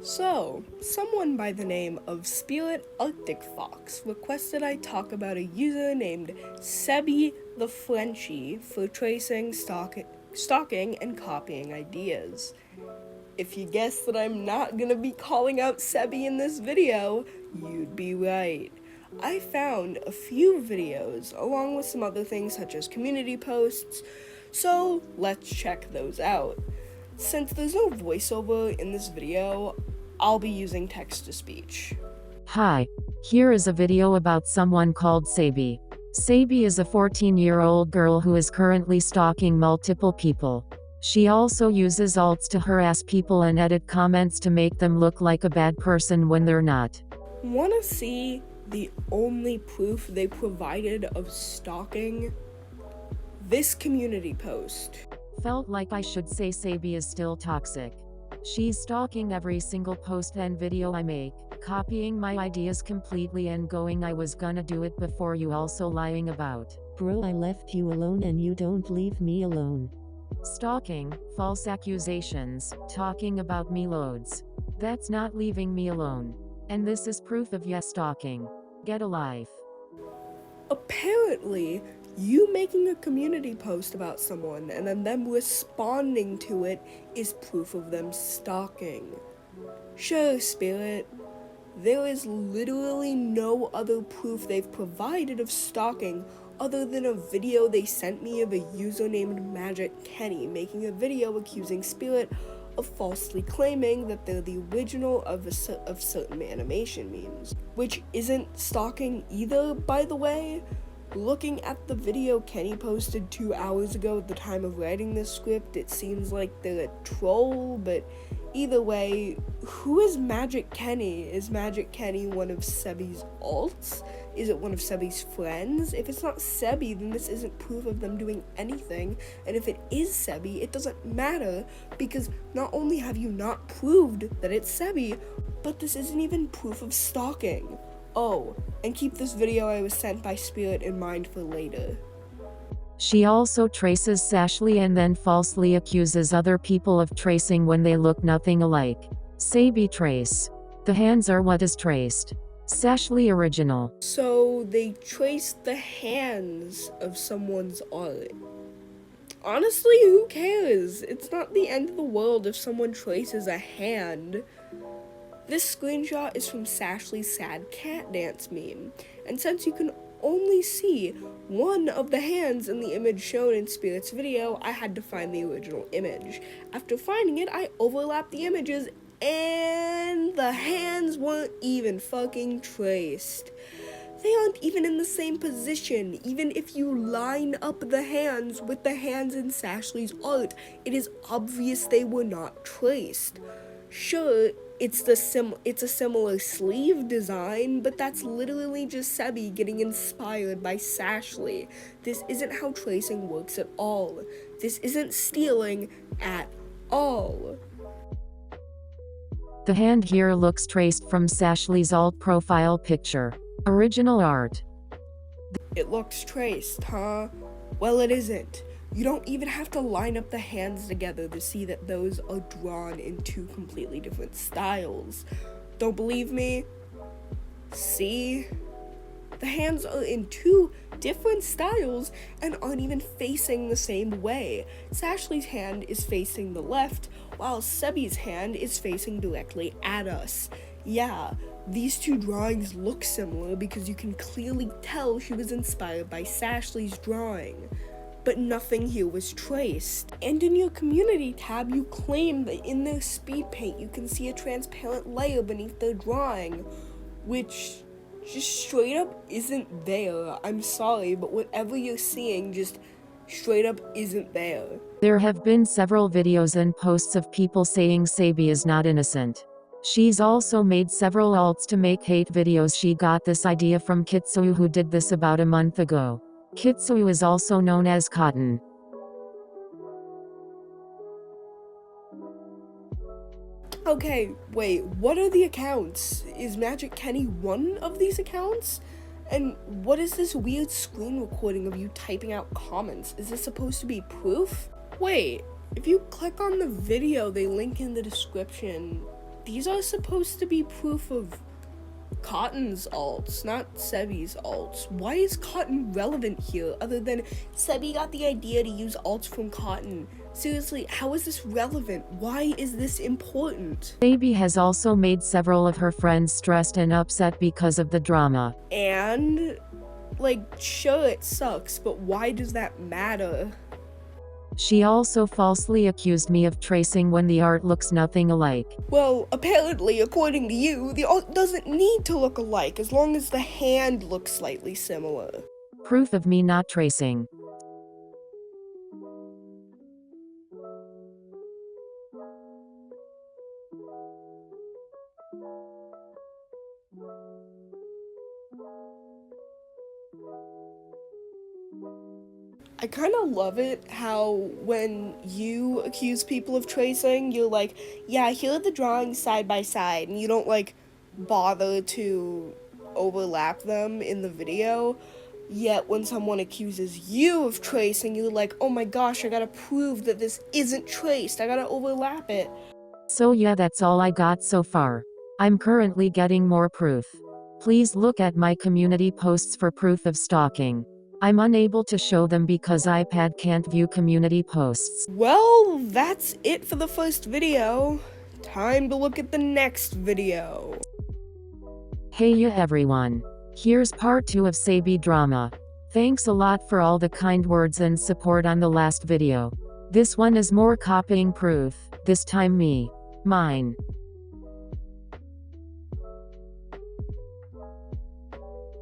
So, someone by the name of Spirit Arctic Fox requested I talk about a user named Sebi The Frenchie for tracing, stalking, and copying ideas. If you guessed that I'm not gonna be calling out Sebi in this video, you'd be right. I found a few videos along with some other things such as community posts, so let's check those out. Since there's no voiceover in this video, I'll be using text-to-speech. Hi, here is a video about someone called Sebi. Sebi is a 14-year-old girl who is currently stalking multiple people. She also uses alts to harass people and edit comments to make them look like a bad person when they're not. Wanna see the only proof they provided of stalking? This community post. Felt like I should say Sebi is still toxic. She's stalking every single post and video I make, copying my ideas completely and going I was gonna do it before you, also lying about. Bro, I left you alone and you don't leave me alone. Stalking, false accusations, talking about me loads. That's not leaving me alone. And this is proof of yes stalking. Get a life. Apparently, you making a community post about someone and then them responding to it is proof of them stalking. Sure, Spirit, there is literally no other proof they've provided of stalking other than a video they sent me of a user named Magic Kenny making a video accusing Spirit of falsely claiming that they're the original of certain animation memes, which isn't stalking either, by the way. Looking at the video Kenny posted 2 hours ago at the time of writing this script, it seems like they're a troll, but either way, who is Magic Kenny? Is Magic Kenny one of Sebi's alts? Is it one of Sebi's friends? If it's not Sebi, then this isn't proof of them doing anything, and if it is Sebi, it doesn't matter, because not only have you not proved that it's Sebi, but this isn't even proof of stalking. Oh, and keep this video I was sent by Spirit in mind for later. She also traces Sashly and then falsely accuses other people of tracing when they look nothing alike. Sebi trace. The hands are what is traced. Sashly original. So they traced the hands of someone's art. Honestly, who cares? It's not the end of the world if someone traces a hand. This screenshot is from Sashly's Sad Cat Dance meme, and since you can only see one of the hands in the image shown in Spirit's video, I had to find the original image. After finding it, I overlapped the images, and the hands weren't even fucking traced. They aren't even in the same position. Even if you line up the hands with the hands in Sashly's art, it is obvious they were not traced. Sure, it's a similar sleeve design, but that's literally just Sebi getting inspired by Sashly. This isn't how tracing works at all. This isn't stealing at all. The hand here looks traced from Sashly's alt profile picture. Original art. It looks traced, huh? Well, it isn't. You don't even have to line up the hands together to see that those are drawn in two completely different styles. Don't believe me? See? The hands are in two different styles and aren't even facing the same way. Sashly's hand is facing the left, while Sebi's hand is facing directly at us. Yeah, these two drawings look similar because you can clearly tell she was inspired by Sashly's drawing. But nothing here was traced. And in your community tab, you claim that in their speed paint you can see a transparent layer beneath their drawing, which just straight up isn't there. I'm sorry, but whatever you're seeing just straight up isn't there. There have been several videos and posts of people saying Sebi is not innocent. She's also made several alts to make hate videos. She got this idea from Kitsu, who did this about a month ago. Kitsu is also known as Cotton. Okay, wait, what are the accounts? Is Magic Kenny one of these accounts? And what is this weird screen recording of you typing out comments? Is this supposed to be proof? Wait, if you click on the video they link in the description, these are supposed to be proof of Cotton's alts, not Sebi's alts. Why is Cotton relevant here other than Sebi got the idea to use alts from Cotton? Seriously, how is this relevant? Why is this important? Sebi has also made several of her friends stressed and upset because of the drama. And, like, sure, it sucks, but why does that matter? She also falsely accused me of tracing when the art looks nothing alike. Well, apparently, according to you, the art doesn't need to look alike as long as the hand looks slightly similar. Proof of me not tracing. I kind of love it how when you accuse people of tracing, you're like, yeah, here are the drawings side by side, and you don't, like, bother to overlap them in the video. Yet when someone accuses you of tracing, you're like, oh my gosh, I gotta prove that this isn't traced, I gotta overlap it. So yeah, that's all I got so far. I'm currently getting more proof. Please look at my community posts for proof of stalking. I'm unable to show them because iPad can't view community posts. Well, that's it for the first video. Time to look at the next video. Hey ya everyone. Here's part 2 of Sebi drama. Thanks a lot for all the kind words and support on the last video. This one is more copying proof, this time me. Mine.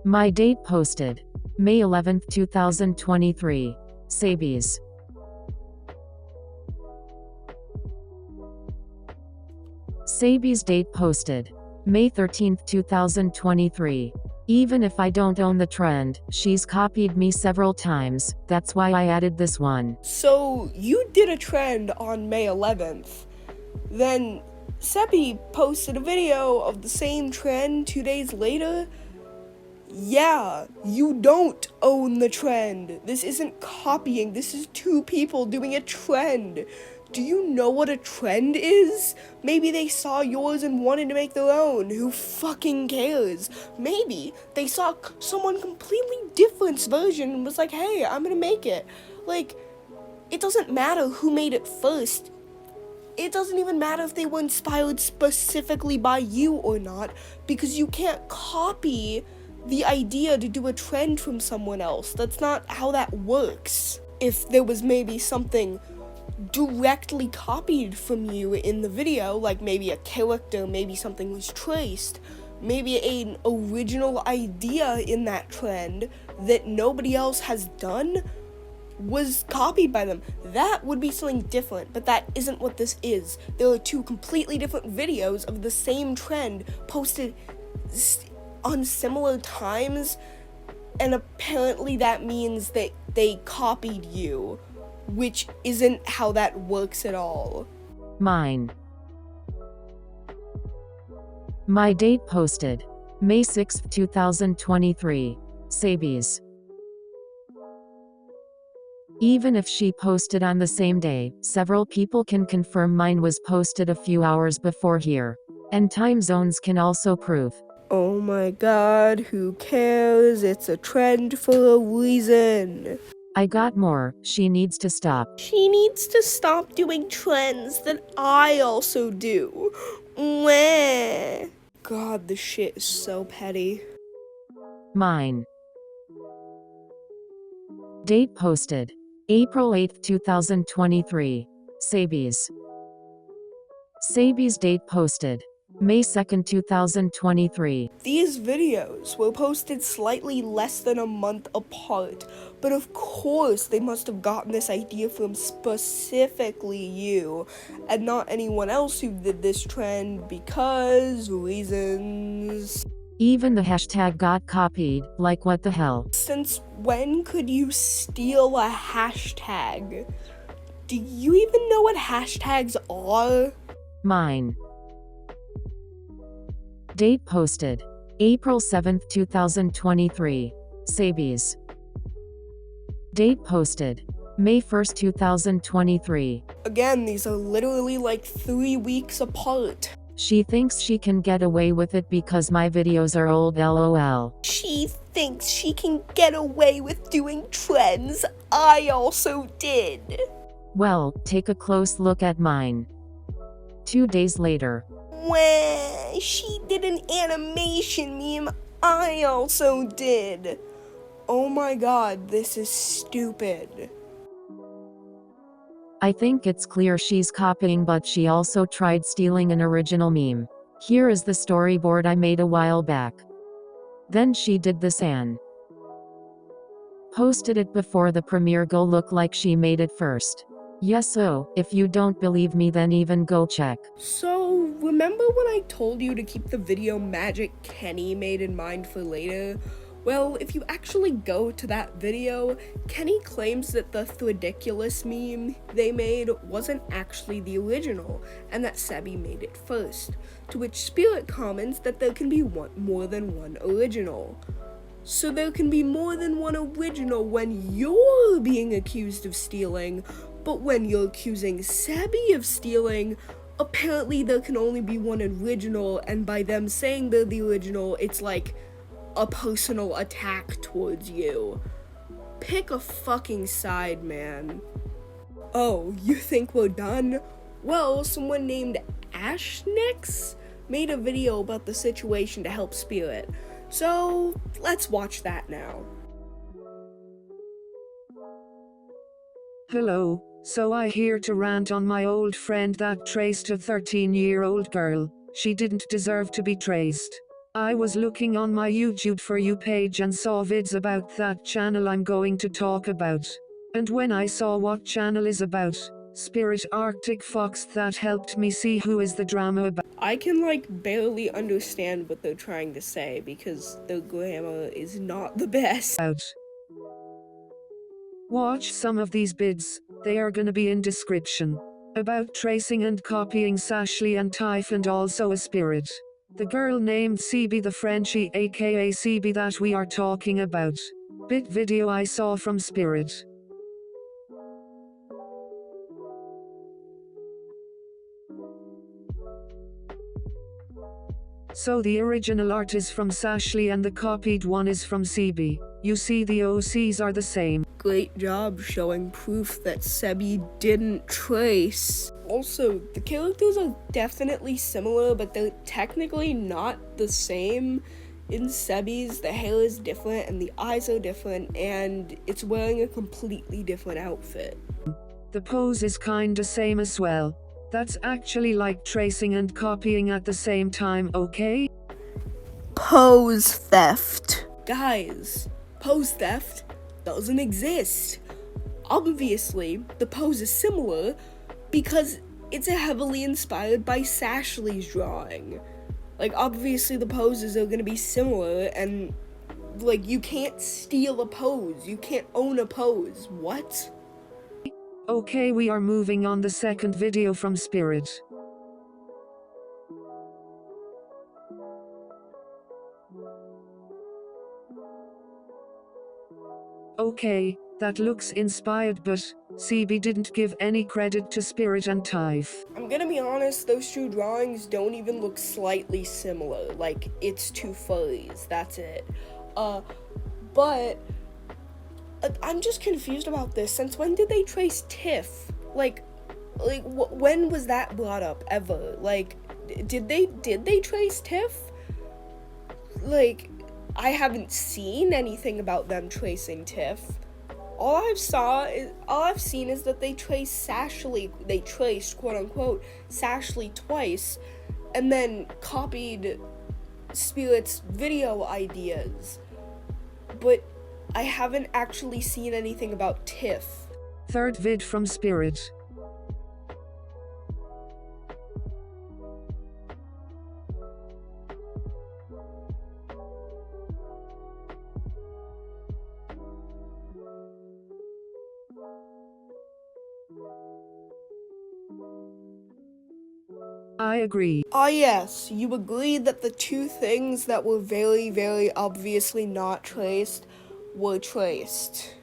My date posted. May 11th, 2023. Sebi's. Sebi's date posted. May 13th, 2023. Even if I don't own the trend, she's copied me several times, that's why I added this one. So, you did a trend on May 11th. Then, Sebi posted a video of the same trend 2 days later. Yeah, you don't own the trend. This isn't copying, this is two people doing a trend. Do you know what a trend is? Maybe they saw yours and wanted to make their own. Who fucking cares? Maybe they saw someone completely different's version and was like, hey, I'm gonna make it. Like, it doesn't matter who made it first. It doesn't even matter if they were inspired specifically by you or not, because you can't copy the idea to do a trend from someone else. That's not how that works. If there was maybe something directly copied from you in the video, like maybe a character, maybe something was traced, maybe an original idea in that trend that nobody else has done was copied by them, that would be something different, but that isn't what this is. There are two completely different videos of the same trend posted on similar times, and apparently that means that they copied you, which isn't how that works at all. Mine. My date posted. May 6th, 2023. Sebi's. Even if she posted on the same day, several people can confirm mine was posted a few hours before here. And time zones can also prove. Oh my god, who cares? It's a trend for a reason. I got more. She needs to stop. She needs to stop doing trends that I also do. Mwah. God, this shit is so petty. Mine. Date posted. April 8th, 2023. Sebi's. Sebi's date posted. May 2nd, 2023. These videos were posted slightly less than a month apart, but of course they must have gotten this idea from specifically you, and not anyone else who did this trend because reasons. Even the hashtag got copied, like what the hell? Since when could you steal a hashtag? Do you even know what hashtags are? Mine. Date posted. April 7th, 2023. Sebi's. Date posted. May 1st, 2023. Again, these are literally like 3 weeks apart. She thinks she can get away with it because my videos are old lol. She thinks she can get away with doing trends. I also did. Well, take a close look at mine. 2 days later. Wah, she did an animation meme. I also did. Oh my god, this is stupid. I think it's clear she's copying, but she also tried stealing an original meme. Here is the storyboard I made a while back. Then she did this and posted it before the premiere. Go look like she made it first. Yes, so, if you don't believe me, then even go check. So, remember when I told you to keep the video magic Kenny made in mind for later? Well, if you actually go to that video, Kenny claims that the Thridiculous meme they made wasn't actually the original, and that Sebi made it first, to which Spirit comments that there can be more than one original. So there can be more than one original when you're being accused of stealing, but when you're accusing Sebi of stealing, apparently there can only be one original, and by them saying they're the original, it's like a personal attack towards you. Pick a fucking side, man. Oh, you think we're done? Well, someone named Ashnix made a video about the situation to help Spirit. So, let's watch that now. Hello, so I here to rant on my old friend that traced a 13-year-old girl. She didn't deserve to be traced. I was looking on my YouTube For You page and saw vids about that channel I'm going to talk about. And when I saw what channel is about, Spirit Arctic Fox, that helped me see who is the drama about. I can barely understand what they're trying to say because their grammar is not the best. Watch some of these bids, they are gonna be in description. About tracing and copying Sashley and Typh, and also a Spirit. The girl named Sebi the Frenchie, aka Sebi, that we are talking about. Bit video I saw from Spirit. So the original art is from Sashley and the copied one is from Sebi. You see, the OCs are the same. Great job showing proof that Sebi didn't trace. Also, the characters are definitely similar, but they're technically not the same. In Sebi's, the hair is different and the eyes are different, and it's wearing a completely different outfit. The pose is kinda same as well. That's actually like tracing and copying at the same time, okay? Pose theft. Guys, pose theft doesn't exist. Obviously, the pose is similar because it's heavily inspired by Sashley's drawing. Obviously the poses are gonna be similar, and you can't steal a pose. You can't own a pose. What? Okay, we are moving on the second video from Spirit. Okay, that looks inspired, but Sebi didn't give any credit to Spirit and Typh. I'm gonna be honest, those two drawings don't even look slightly similar. It's two furries, that's it. But I'm just confused about this. Since when did they trace Tiff? When was that brought up ever? Did they trace Tiff? I haven't seen anything about them tracing Tiff. All I've seen is that they traced Sashley. They traced, quote unquote, Sashley twice, and then copied Spirit's video ideas. But I haven't actually seen anything about Tiff. Third vid from Spirit. I agree. Ah yes, you agree that the two things that were very, very obviously not traced were traced.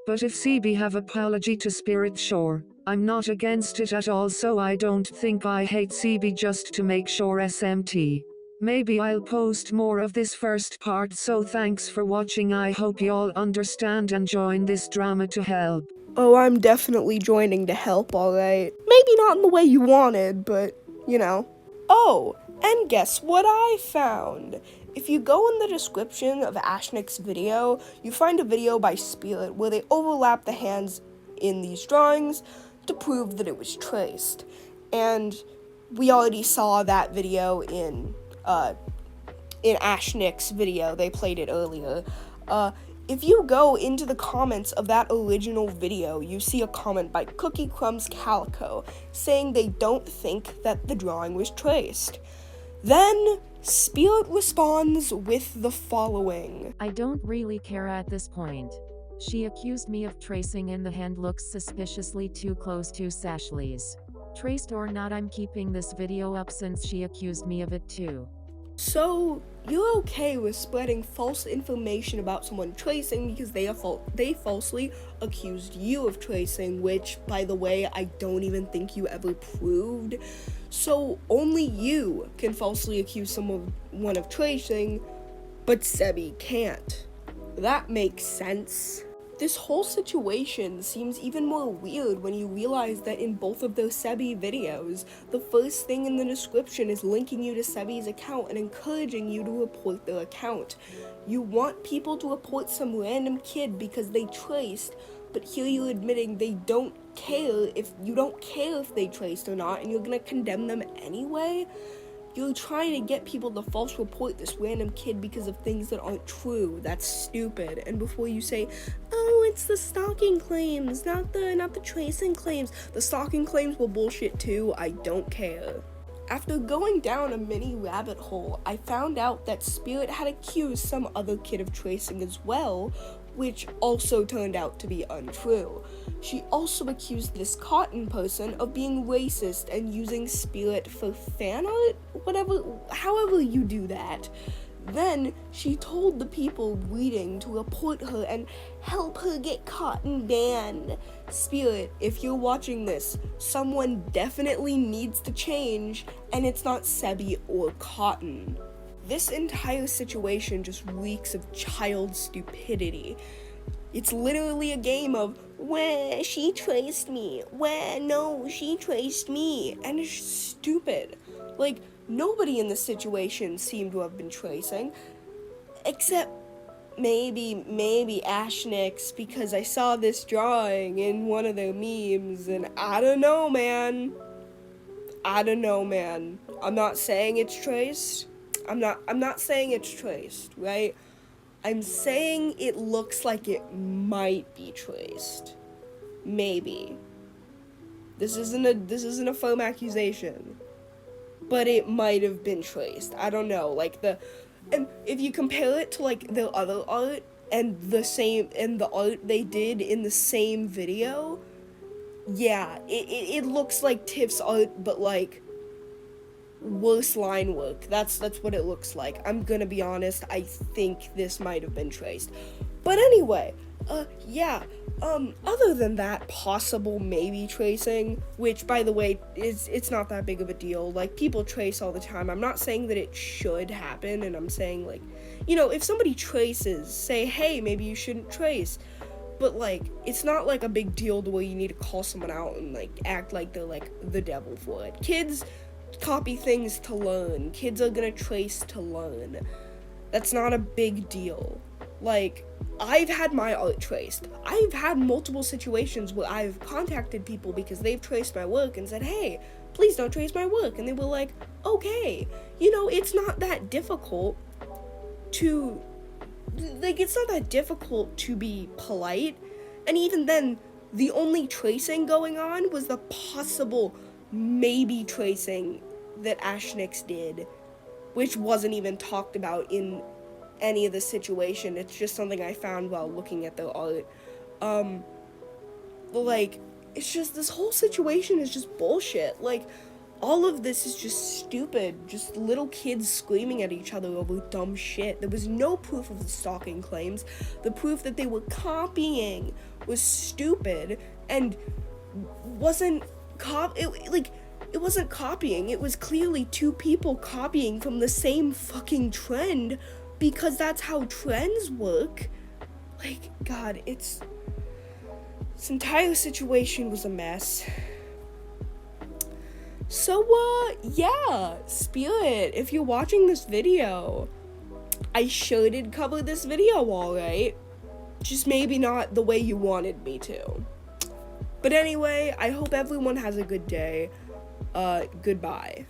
But if Sebi have apology to Spirit, sure. I'm not against it at all, so I don't think I hate Sebi just to make sure SMT. Maybe I'll post more of this first part, so thanks for watching. I hope y'all understand and join this drama to help. Oh, I'm definitely joining to help, alright. Maybe not in the way you wanted, but, you know. Oh, and guess what I found? If you go in the description of Ashnick's video, you find a video by Spirit where they overlap the hands in these drawings to prove that it was traced. And we already saw that video in Ashnick's video. They played it earlier. If you go into the comments of that original video, you see a comment by Cookie Crumbs Calico saying they don't think that the drawing was traced. Then Spirit responds with the following. I don't really care at this point. She accused me of tracing and the hand looks suspiciously too close to Sashley's. Traced or not, I'm keeping this video up since she accused me of it too. So, you're okay with spreading false information about someone tracing because they falsely accused you of tracing, which, by the way, I don't even think you ever proved. So, only you can falsely accuse someone of tracing, but Sebi can't. That makes sense. This whole situation seems even more weird when you realize that in both of those Sebi videos, the first thing in the description is linking you to Sebi's account and encouraging you to report their account. You want people to report some random kid because they traced, but here you're admitting you don't care if they traced or not, and you're gonna condemn them anyway? You're trying to get people to false report this random kid because of things that aren't true. That's stupid. And before you say, oh, it's the stalking claims, not the tracing claims. The stalking claims were bullshit too. I don't care. After going down a mini rabbit hole, I found out that Spirit had accused some other kid of tracing as well, which also turned out to be untrue. She also accused this Cotton person of being racist and using Spirit for fan art, however you do that. Then she told the people reading to report her and help her get Cotton banned. Spirit, if you're watching this, someone definitely needs to change, and it's not Sebi or Cotton. This entire situation just reeks of child stupidity. It's literally a game of, where she traced me, no, she traced me, and it's stupid. Like, nobody in this situation seemed to have been tracing, except maybe Ashnick's, because I saw this drawing in one of their memes, and I don't know, man. I'm not saying it's traced. I'm not saying it's traced, right? I'm saying it looks like it might be traced. Maybe. This isn't a firm accusation. But it might have been traced. I don't know. And if you compare it to their other art and the art they did in the same video, yeah, it looks like Tiff's art, but worse line work. That's what it looks like. I'm gonna be honest, I think this might have been traced. But anyway, other than that possible maybe tracing, which by the way, it's not that big of a deal. People trace all the time. I'm not saying that it should happen, and I'm saying if somebody traces, say, hey, maybe you shouldn't trace. But it's not a big deal to where you need to call someone out and act like they're the devil for it. Kids copy things to learn. Kids are gonna trace to learn. That's not a big deal. I've had my art traced. I've had multiple situations where I've contacted people because they've traced my work and said, hey, please don't trace my work. And they were like, okay. It's not that difficult to be polite. And even then, the only tracing going on was the possible maybe tracing that Ashnick's did, which wasn't even talked about in any of the situation. It's just something I found while looking at their art. It's just, this whole situation is just bullshit. All of this is just stupid. Just little kids screaming at each other over dumb shit. There was no proof of the stalking claims. The proof that they were copying was stupid, and wasn't it wasn't copying. It was clearly two people copying from the same fucking trend, because that's how trends work. Like, God, this entire situation was a mess. So, yeah, Spirit, if you're watching this video, I sure did cover this video alright. Just maybe not the way you wanted me to. But anyway, I hope everyone has a good day. Goodbye.